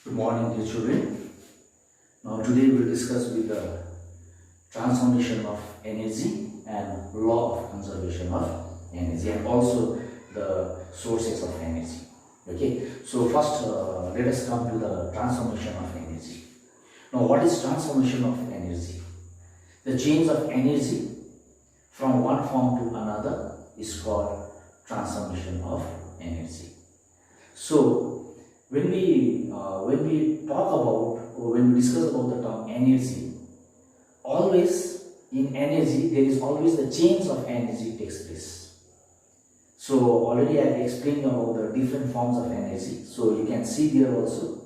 Good morning, dear children. Now today we will discuss with the transformation of energy and law of conservation of energy and also the sources of energy. Okay, so first let us come to the transformation of energy. Now what is transformation of energy? The change of energy from one form to another is called transformation of energy. So when we talk about or when we discuss about the term energy, always in energy there is always the change of energy takes place. So already I explained about the different forms of energy. So you can see here also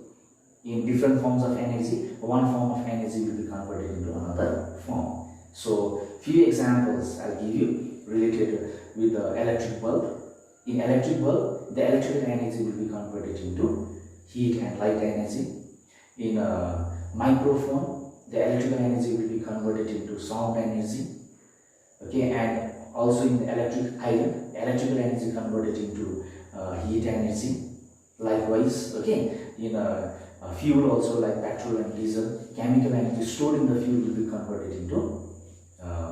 in different forms of energy, one form of energy will be converted into another form. So few examples I'll give you related with the electric bulb. In electric bulb, the electrical energy will be converted into heat and light energy. In a microphone, the electrical energy will be converted into sound energy. Okay, and also in the electric iron, electrical energy converted into heat energy. Likewise, okay, in a fuel also like petrol and diesel, chemical energy stored in the fuel will be converted into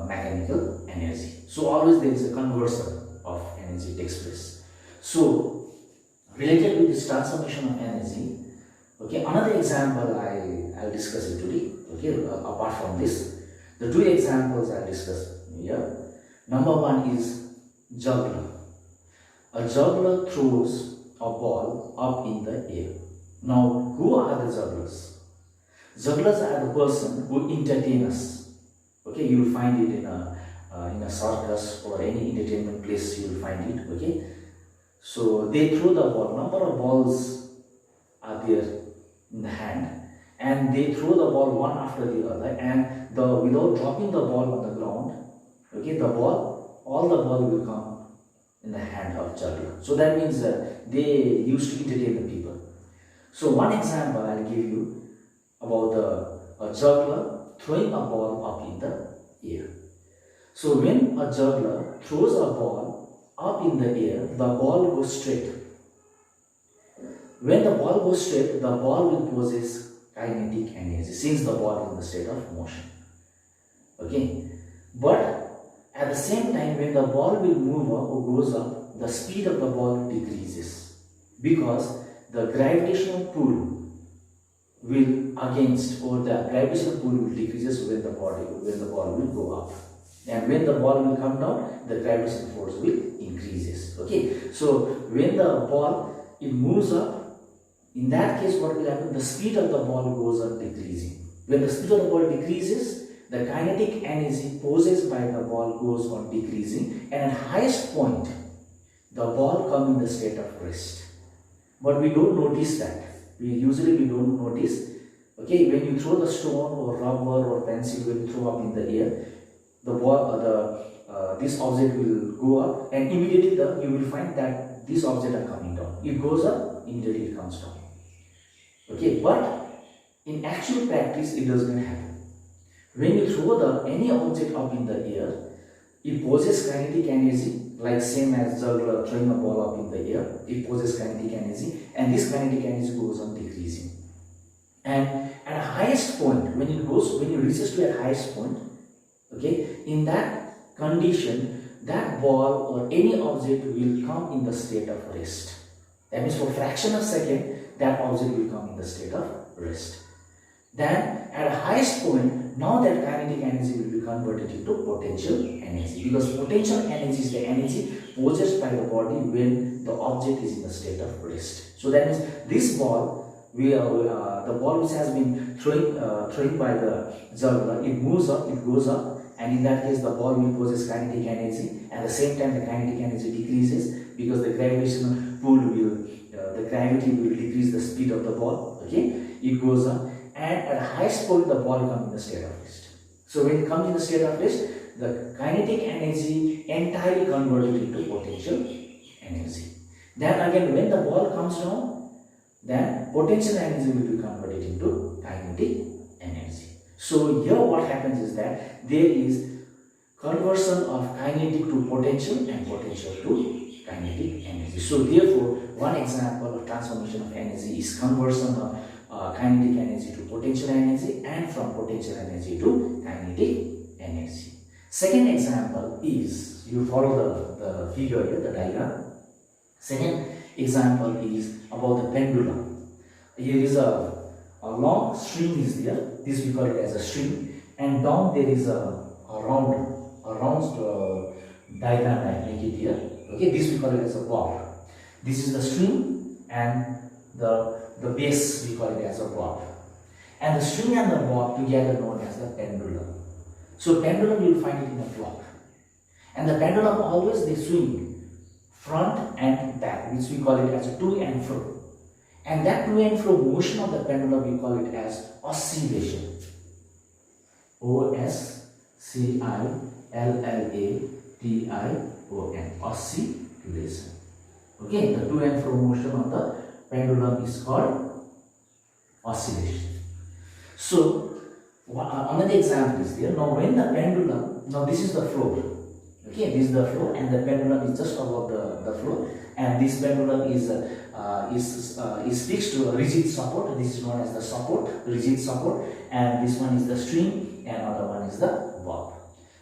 mechanical energy. So always there is a conversion of energy takes place. So related with this transformation of energy, okay, another example I'll discuss it today. Okay, apart from this, the two examples I'll discuss here. Number one is juggler. A juggler throws a ball up in the air. Now, who are the jugglers? Jugglers are the person who entertain us. Okay, you will find it in a circus or any entertainment place. You will find it. Okay, so they throw the ball. Number of balls are there in the hand, and they throw the ball one after the other, and without dropping the ball on the ground, okay, all the ball will come in the hand of juggler. So that means they used to entertain the people. So one example I'll give you about a juggler throwing a ball up in the air. So when a juggler throws a ball up in the air, the ball goes straight. When the ball goes straight, the ball will possess kinetic energy since the ball is in the state of motion. Okay, but at the same time, when the ball will move up or goes up, the speed of the ball decreases because the gravitational pull will against, or the gravitational pull will decreases when the ball will go up, and when the ball will come down, the gravitational force will increases. Okay, so when the ball it moves up, in that case what will happen? The speed of the ball goes up decreasing. When the speed of the ball decreases, the kinetic energy possessed by the ball goes on decreasing, and at highest point the ball comes in the state of rest. But we don't notice that. We don't notice. Okay, when you throw the stone or rubber or pencil, when you throw up in the air, the ball, this object will go up, and immediately you will find that these objects are coming down. It goes up, immediately it comes down. Okay, but in actual practice, it doesn't happen. When you throw any object up in the air, it possesses kinetic energy, like same as juggler throwing a ball up in the air. It possesses kinetic energy, and this kinetic energy goes on decreasing. And at highest point, when it reaches to a highest point, okay, in that condition, that ball or any object will come in the state of rest. That means for a fraction of a second, that object will come in the state of rest. Then at a highest point, now that kinetic energy will be converted into potential energy, because potential energy is the energy possessed by the body when the object is in the state of rest. So that means this ball, the ball which has been thrown by the juggler, it moves up, it goes up, and in that case the ball will possess kinetic energy. At the same time, the kinetic energy decreases because the gravitational pull the gravity will decrease the speed of the ball. Okay, it goes up, and at the highest point the ball comes in the state of rest. So when it comes in the state of rest, the kinetic energy entirely converted into potential energy. Then again, when the ball comes down, then potential energy will be converted into kinetic energy. So here what happens is that there is conversion of kinetic to potential and potential to kinetic energy. So therefore, one example of transformation of energy is conversion of kinetic energy to potential energy and from potential energy to kinetic energy. Second example is, you follow the figure here, the diagram. Second example is about the pendulum. Here is a long string is there. This we call it as a string, and down there is a round diagram I make it here. Okay, this we call it as a bob. This is the string and the base we call it as a bob. And the string and the bob together known as the pendulum. So pendulum you will find it in a clock. And the pendulum always they swing front and back, which we call it as a to and fro. And that to and fro motion of the pendulum we call it as oscillation. O-S-C-I-L-L-A-T-I-O-N, oscillation. Okay, the to and fro motion of the pendulum is called oscillation. So another example is there. Now when the pendulum, now this is the floor. Okay, this is the floor and the pendulum is just above the floor, and this pendulum is fixed to a rigid support. This is known as the support, rigid support, and this one is the string and other one is the bob.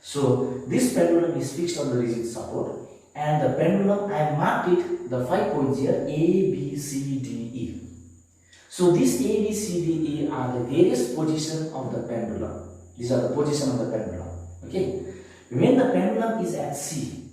So this pendulum is fixed on the rigid support, and the pendulum I marked it the 5 points here, A, B, C, D, E. So these A, B, C, D, E are the various positions of the pendulum. These are the position of the pendulum. Okay. When the pendulum is at C,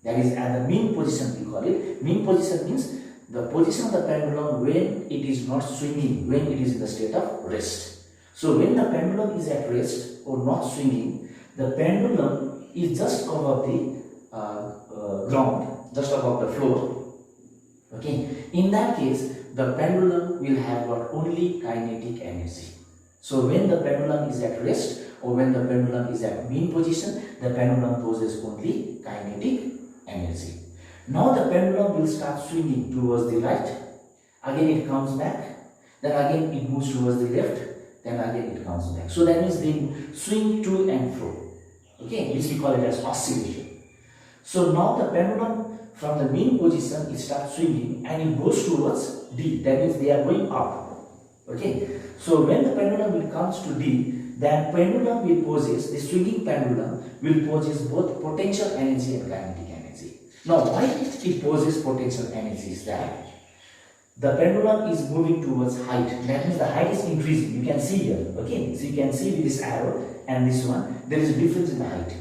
that is at the mean position we call it. Mean position means the position of the pendulum when it is not swinging, when it is in the state of rest. So when the pendulum is at rest or not swinging, the pendulum is just above the ground, just above the floor. Okay. In that case, the pendulum will have got only kinetic energy. So when the pendulum is at rest or when the pendulum is at mean position, the pendulum possesses only kinetic energy. Now the pendulum will start swinging towards the right. Again it comes back. Then again it moves towards the left. Then again it comes back. So that means they swing to and fro. Okay, which we call it as oscillation. So now the pendulum from the mean position it starts swinging and it goes towards D. That means they are going up. Okay. So when the pendulum comes to D, then pendulum will possess, the swinging pendulum will possess both potential energy and kinetic energy. Now why it possesses potential energy is that the pendulum is moving towards height. That means the height is increasing. You can see here. Okay. So you can see with this arrow and this one, there is a difference in the height.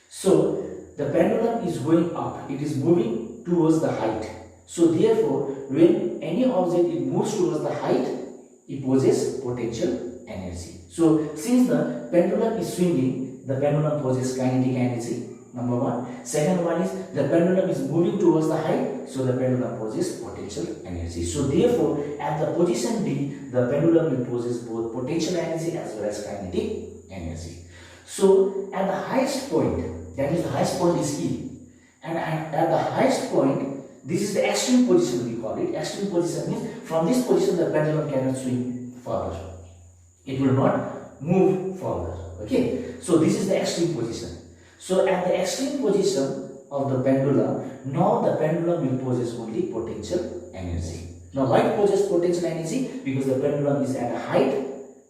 So the pendulum is going up. It is moving towards the height. So therefore, when any object it moves towards the height, it possesses potential energy. So since the pendulum is swinging, the pendulum possesses kinetic energy. Number one. Second one is the pendulum is moving towards the height, so the pendulum possesses potential energy. So therefore, at the position D, the pendulum will possess both potential energy as well as kinetic energy. So at the highest point, that is the highest point is E, and at the highest point, this is the extreme position we call it. Extreme position means from this position the pendulum cannot swing further. It will not move further. Okay. So this is the extreme position. So at the extreme position of the pendulum, now the pendulum will possess only potential energy. Now why it possesses potential energy? Because the pendulum is at a height.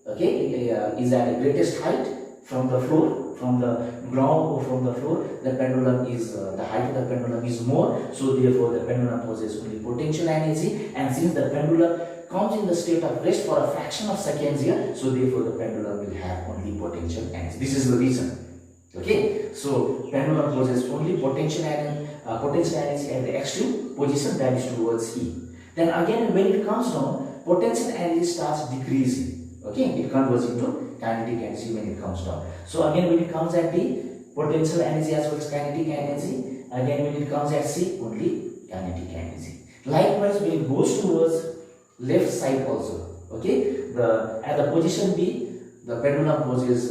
Okay, is at the greatest height from the floor, from the ground or from the floor. The pendulum is the height of the pendulum is more. So therefore the pendulum possesses only potential energy. And since the pendulum comes in the state of rest for a fraction of seconds here, so therefore the pendulum will have only potential energy. This is the reason. Okay, so pendulum possesses only potential energy at the extreme position, that is towards E. Then again when it comes down, potential energy starts decreasing. Okay, it converts into kinetic energy when it comes down. So again when it comes at D, potential energy as well as kinetic energy. Again when it comes at C, only kinetic energy. Likewise when it goes towards left side also. Okay, at the position B, the pendulum possesses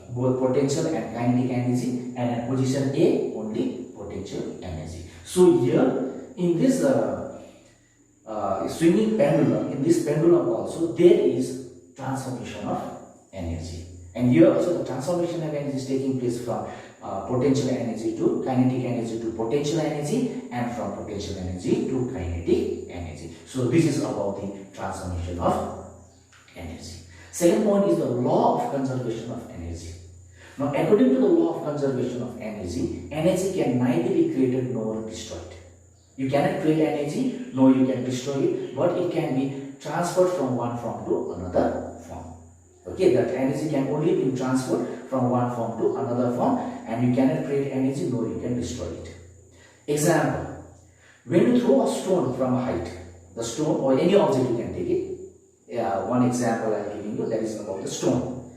both potential and kinetic energy, and at position A only potential energy. So here in this swinging pendulum, in this pendulum also there is transformation of energy, and here also the transformation of energy is taking place from potential energy to kinetic energy to potential energy, and from potential energy to kinetic energy. So this is about the transformation of energy. Second point is the law of conservation of energy. Now, according to the law of conservation of energy, energy can neither be created nor destroyed. You cannot create energy, nor you can destroy it, but it can be transferred from one form to another form. Okay, that energy can only be transferred from one form to another form, and you cannot create energy, nor you can destroy it. Example, when you throw a stone from a height, the stone or any object you can take it. One example I am giving you, that is about the stone.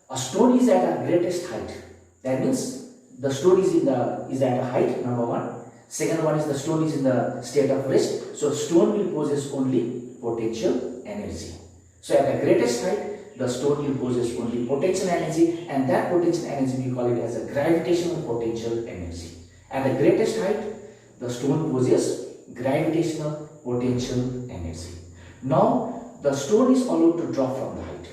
A stone is at a greatest height. That means the stone is at a height, number one. Second one is the stone is in the state of rest. So stone will possess only potential energy. So at the greatest height, the stone will possess only potential energy, and that potential energy we call it as a gravitational potential energy. At the greatest height, the stone possesses gravitational potential energy. Now, the stone is allowed to drop from the height.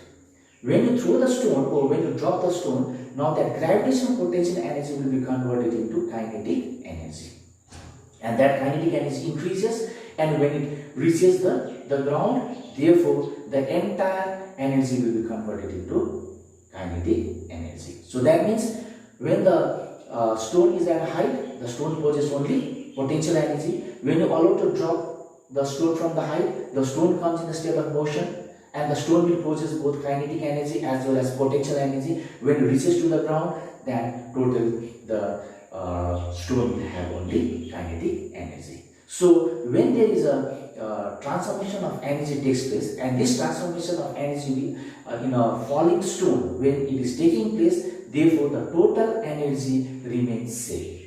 When you throw the stone or when you drop the stone, now that gravitational potential energy will be converted into kinetic energy. And that kinetic energy increases, and when it reaches the ground, therefore the entire energy will be converted into kinetic energy. So that means when the stone is at a height, the stone possesses only potential energy. When you allow to drop the stone from the height, the stone comes in a state of motion, and the stone will possess both kinetic energy as well as potential energy. When it reaches to the ground, then totally the stone will have only kinetic energy. So when there is a transformation of energy takes place, and this transformation of energy in a falling stone, when it is taking place, therefore the total energy remains same.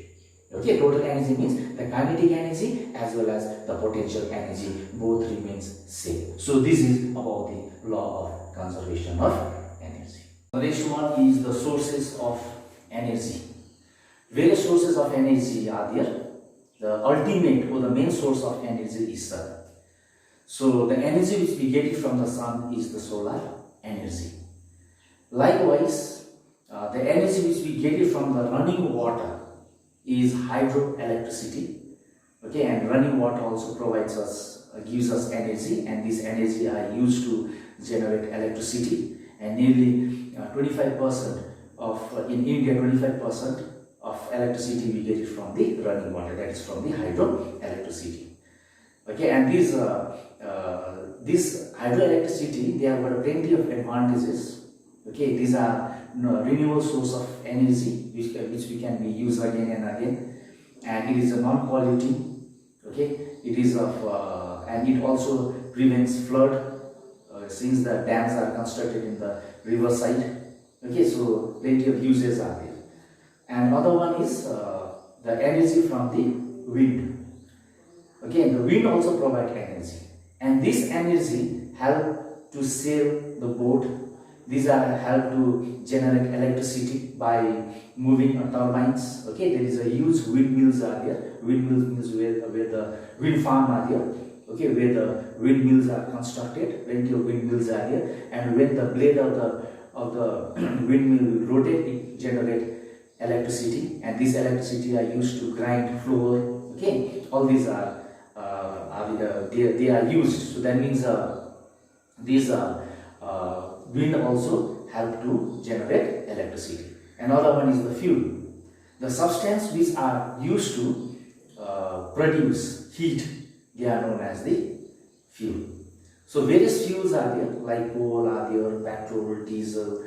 Okay, total energy means the kinetic energy as well as the potential energy both remains same. So this is about the law of conservation of energy. The next one is the sources of energy. Various sources of energy are there. The ultimate or the main source of energy is sun. So the energy which we get it from the sun is the solar energy. Likewise, the energy which we get it from the running water is hydroelectricity. Okay, and running water also provides us, gives us energy, and this energy are used to generate electricity. And nearly 25% of in India, 25% of electricity we get it from the running water, that is from the hydroelectricity. Okay, and this hydroelectricity, they have got plenty of advantages. Okay, these are renewable source of energy which we can be used again and again, and it is a non-polluting. Okay, it is of and it also prevents flood since the dams are constructed in the riverside. Okay, so plenty of uses are there. And other one is the energy from the wind. Okay, the wind also provides energy, and this energy help to sail the boat. These are help to generate electricity by moving turbines. Okay, there is a huge windmills are there. Windmills means where the wind farm are there. Okay, where the windmills are constructed. Plenty of windmills are there, and when the blade of the windmill rotate, it generates electricity, and this electricity are used to grind flour. Okay, all these they are used. So that means these wind also help to generate electricity. Another one is the fuel, the substance which are used to produce heat. They are known as the fuel. So various fuels are there, like coal are there, petrol, diesel,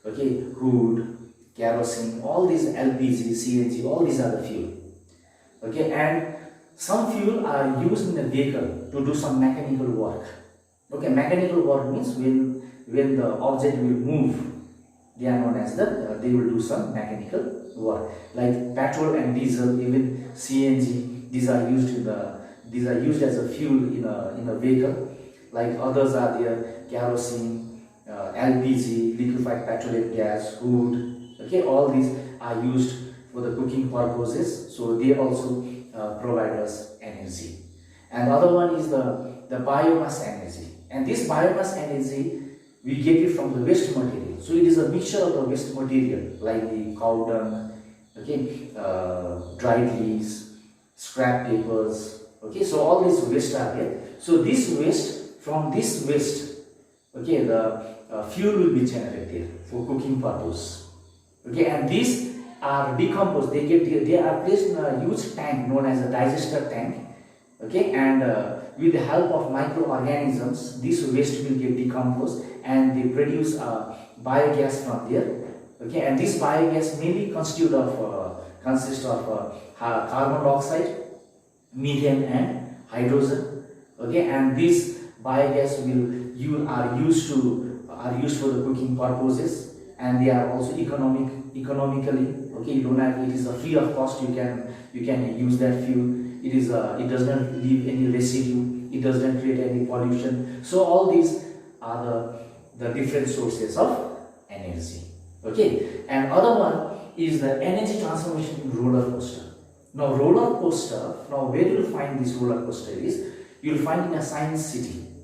okay, crude, kerosene, all these LPG, CNG, all these are the fuel. Okay, and some fuel are used in a vehicle to do some mechanical work. Okay, mechanical work means when the object will move, they are known as they will do some mechanical work. Like petrol and diesel, even CNG, these are used as a fuel in a vehicle. Like others are there, kerosene, LPG, liquefied petroleum gas, crude. Okay, all these are used for the cooking purposes, so they also provide us energy. And other one is the biomass energy, and this biomass energy we get it from the waste material. So it is a mixture of the waste material like the cow dung, okay, dried leaves, scrap papers. Okay, so all these waste are there. So this waste, from this waste, okay, the fuel will be generated for cooking purpose. Okay, and these are decomposed. They are placed in a huge tank known as a digester tank. Okay, and with the help of microorganisms, this waste will get decomposed and they produce biogas from there. Okay, and this biogas mainly consists of carbon dioxide, methane, and hydrogen. Okay, and this biogas are used for the cooking purposes, and they are also economically. Okay, you don't have, it is a free of cost. You can use that fuel. It does not leave any residue. It does not create any pollution. So all these are the different sources of energy. Okay, and other one is the energy transformation in roller coaster. Now roller coaster. Now where you will find this roller coaster is, you will find in a science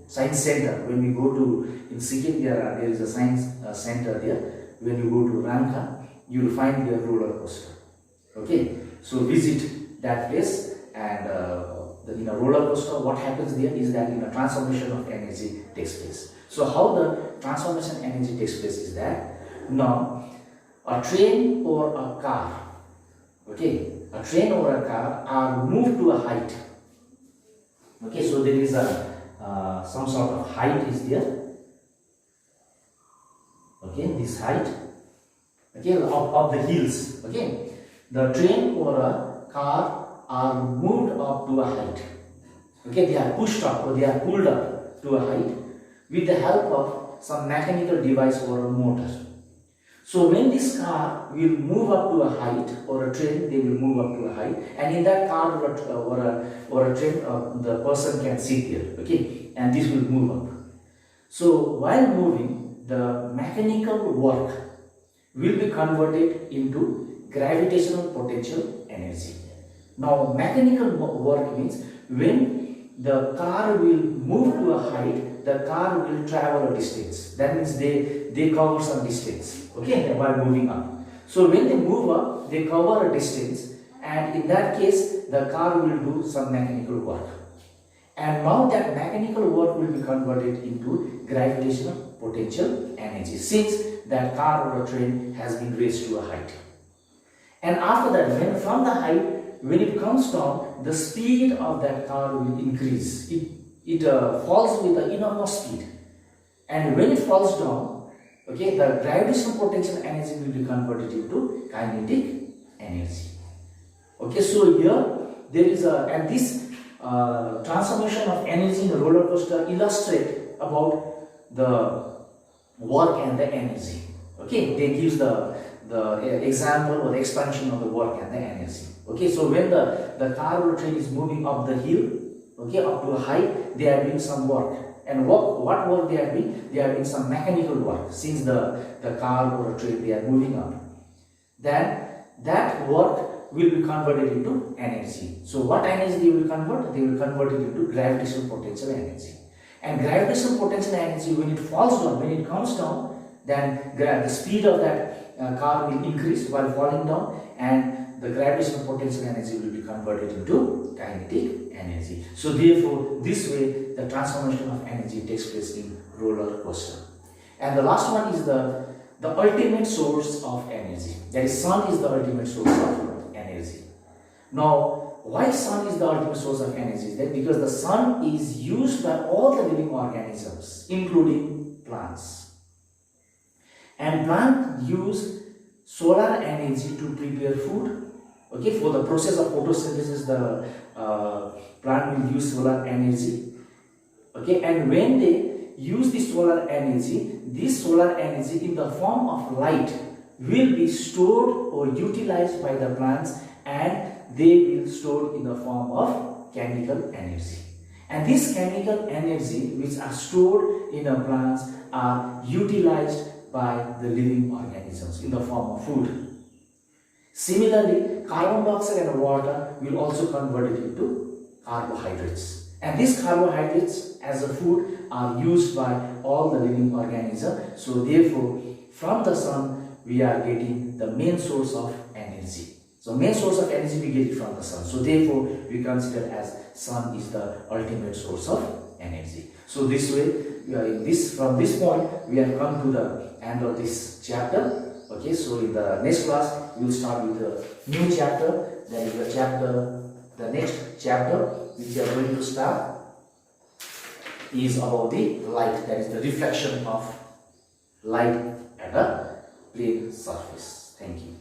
center. When we go to in Sikkim, there is a science center there. When you go to Rhenock, you will find the roller coaster. Okay, so visit that place, and in a roller coaster, what happens there is that in a transformation of energy takes place. So how the transformation energy takes place is that, now a train or a car, okay, a train or a car are moved to a height. Okay, so there is a some sort of height is there. Okay, this height, okay, of the hills. Okay, the train or a car are moved up to a height. Okay, they are pushed up or they are pulled up to a height with the help of some mechanical device or a motor. So when this car will move up to a height, or a train, they will move up to a height, and in that car or a train, the person can sit there. Okay, and this will move up. So while moving, the mechanical work will be converted into gravitational potential energy. Now mechanical work means when the car will move to a height, the car will travel a distance. That means they cover some distance, okay, while moving up. So when they move up, they cover a distance, and in that case the car will do some mechanical work. And now that mechanical work will be converted into gravitational potential energy, since that car or a train has been raised to a height. And after that, when from the height, when it comes down, the speed of that car will increase. It falls with an enormous speed, and when it falls down, okay, the gravitational potential energy will be converted into kinetic energy. Okay, so here there is and this transformation of energy in a roller coaster illustrate about the work and the energy. Okay, they gives the example or the explanation of the work and the energy. Okay, so when the car or train is moving up the hill, okay, up to a height, they are doing some work. And what work they are doing? They are doing some mechanical work, since the car or a train, they are moving up. Then that work will be converted into energy. So what energy they will convert? They will convert it into gravitational potential energy. And gravitational potential energy, when it falls down, when it comes down, then the speed of that car will increase while falling down, and the gravitational potential energy will be converted into kinetic energy. So therefore, this way the transformation of energy takes place in roller coaster. And the last one is the ultimate source of energy. That is, sun is the ultimate source of energy. Now, why sun is the ultimate source of energy? That because the sun is used by all the living organisms, including plants. And plants use solar energy to prepare food. Okay, for the process of photosynthesis, the plant will use solar energy. Okay, and when they use this solar energy in the form of light will be stored or utilized by the plants, and they will store in the form of chemical energy. And this chemical energy which are stored in the plants are utilized by the living organisms in the form of food. Similarly, carbon dioxide and water will also convert it into carbohydrates. And these carbohydrates as a food are used by all the living organisms. So therefore, from the sun, we are getting the main source of energy. So main source of energy we get it from the sun. So therefore, we consider as sun is the ultimate source of energy. So this way, from this point we have come to the end of this chapter. Okay, so in the next class we will start with the new chapter. That is the next chapter which we are going to start is about the light, that is the reflection of light at a plane surface. Thank you.